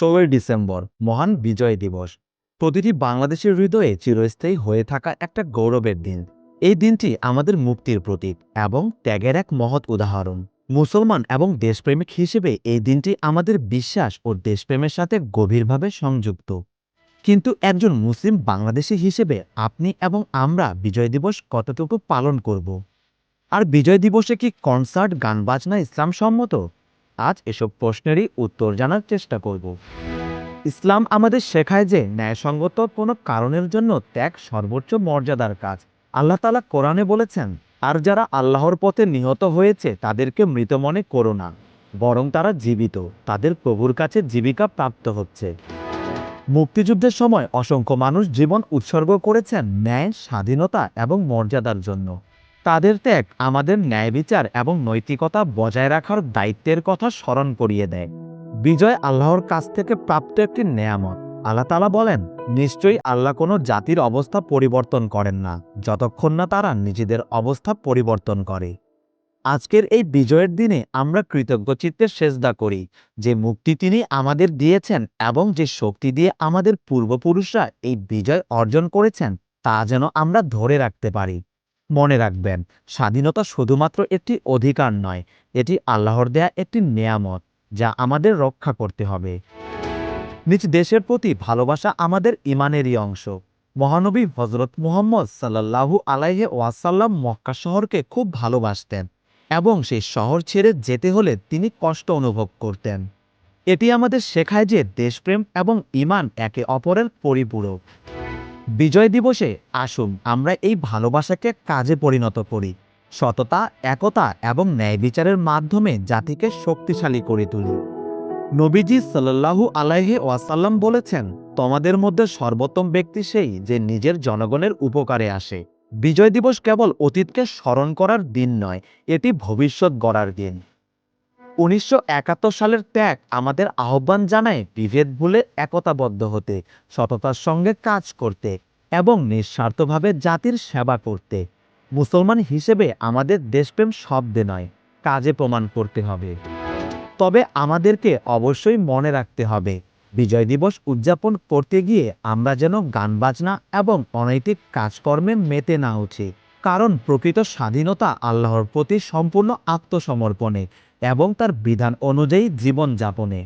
16ই December মহান বিজয় দিবস প্রতিটি বাংলাদেশের হৃদয়ে চিরস্থায়ী হয়ে থাকা একটা গৌরবের দিন। এই দিনটি আমাদের মুক্তির প্রতীক এবং ত্যাগের এক মহৎ উদাহরণ। মুসলমান এবং দেশপ্রেমিক হিসেবে এই দিনটি আমাদের বিশ্বাস ও দেশপ্রেমের সাথে গভীরভাবে সংযুক্ত। কিন্তু একজন মুসলিম বাংলাদেশী হিসেবে আপনি এবং আমরা বিজয় দিবস কতটুকু পালন করব? আর বিজয় দিবসে কি কনসার্ট, গান বাজনা ইসলাম সম্মত? আজ এসব প্রশ্নেরই উত্তর জানার চেষ্টা করব। ইসলাম আমাদের শেখায় যে ন্যায়সঙ্গত কোনো কারণের জন্য ত্যাগ সর্বোচ্চ মর্যাদার কাজ। আল্লাহ তাআলা কোরআনে বলেছেন, আর যারা আল্লাহর পথে নিহত হয়েছে তাদেরকে মৃত মনে করো না, বরং তারা জীবিত, তাদের প্রভুর কাছে জীবিকা প্রাপ্ত হচ্ছে। মুক্তিযুদ্ধের সময় অসংখ্য মানুষ জীবন উৎসর্গ করেছেন ন্যায়, স্বাধীনতা এবং মর্যাদার জন্য। তাদের ত্যাগ আমাদের ন্যায় বিচার এবং নৈতিকতা বজায় রাখার দায়িত্বের কথা স্মরণ করিয়ে দেয়। বিজয় আল্লাহর কাছ থেকে প্রাপ্ত একটি নেয়ামত। আল্লাহ তাআলা বলেন, নিশ্চয়ই আল্লাহ কোনো জাতির অবস্থা পরিবর্তন করেন না যতক্ষণ না তারা নিজেদের অবস্থা পরিবর্তন করে। আজকের এই বিজয়ের দিনে আমরা কৃতজ্ঞ চিত্তে সেজদা করি যে মুক্তি তিনি আমাদের দিয়েছেন এবং যে শক্তি দিয়ে আমাদের পূর্বপুরুষরা এই বিজয় অর্জন করেছেন তা যেন আমরা ধরে রাখতে পারি। মনে রাখবেন, স্বাধীনতা শুধুমাত্র একটি অধিকার নয়, এটি আল্লাহর দেয়া একটি নেয়ামত যা আমাদের রক্ষা করতে হবে। নিজ দেশের প্রতি ভালোবাসা আমাদের ইমানেরই অংশ। মহানবী হযরত মুহাম্মদ সাল্লাল্লাহু আলাইহি ওয়াসাল্লাম মক্কা শহরকে খুব ভালোবাসতেন এবং সেই শহর ছেড়ে যেতে হলে তিনি কষ্ট অনুভব করতেন। এটি আমাদের শেখায় যে দেশপ্রেম এবং ঈমান একে অপরের পরিপূরক। বিজয় দিবসে আসুন আমরা এই ভালোবাসাকে কাজে পরিণত করি। সততা, একতা এবং ন্যায় বিচারের মাধ্যমে জাতিকে শক্তিশালী করে তুলি। নবীজি সাল্লাল্লাহু আলাইহি ওয়াসাল্লাম বলেছেন, তোমাদের মধ্যে সর্বোত্তম ব্যক্তি সেই যে নিজের জনগণের উপকারে আসে। বিজয় দিবস কেবল অতীতকে স্মরণ করার দিন নয়, এটি ভবিষ্যৎ গড়ার দিন। 1971 সালের ত্যাগ আমাদের আহ্বান জানায় বিভেদ ভুলে একতাবদ্ধ হতে, সততার সঙ্গে কাজ করতে এবং নিঃস্বার্থভাবে জাতির সেবা করতে। মুসলমান হিসেবে আমাদের দেশপ্রেম শব্দে নয়, কাজে প্রমাণ করতে হবে। তবে আমাদেরকে অবশ্যই মনে রাখতে হবে, বিজয় দিবস উদযাপন করতে গিয়ে আমরা যেন গান বাজনা এবং অনৈতিক কাজকর্মে মেতে না উঠি। কারণ প্রকৃত স্বাধীনতা আল্লাহর প্রতি সম্পূর্ণ আত্মসমর্পণে এবং তার বিধান অনুযায়ী জীবনযাপনে।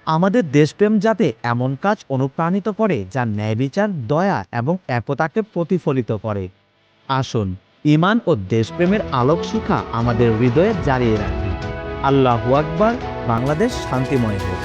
আমাদের দেশপ্রেম যাতে এমন কাজ অনুপ্রাণিত করে যা ন্যায় বিচার, দয়া এবং একতাকে প্রতিফলিত করে। আসুন ঈমান ও দেশপ্রেমের আলোক শিখা আমাদের হৃদয়ে জ্বালিয়ে রাখি। আল্লাহু আকবার। বাংলাদেশ শান্তিময় হোক।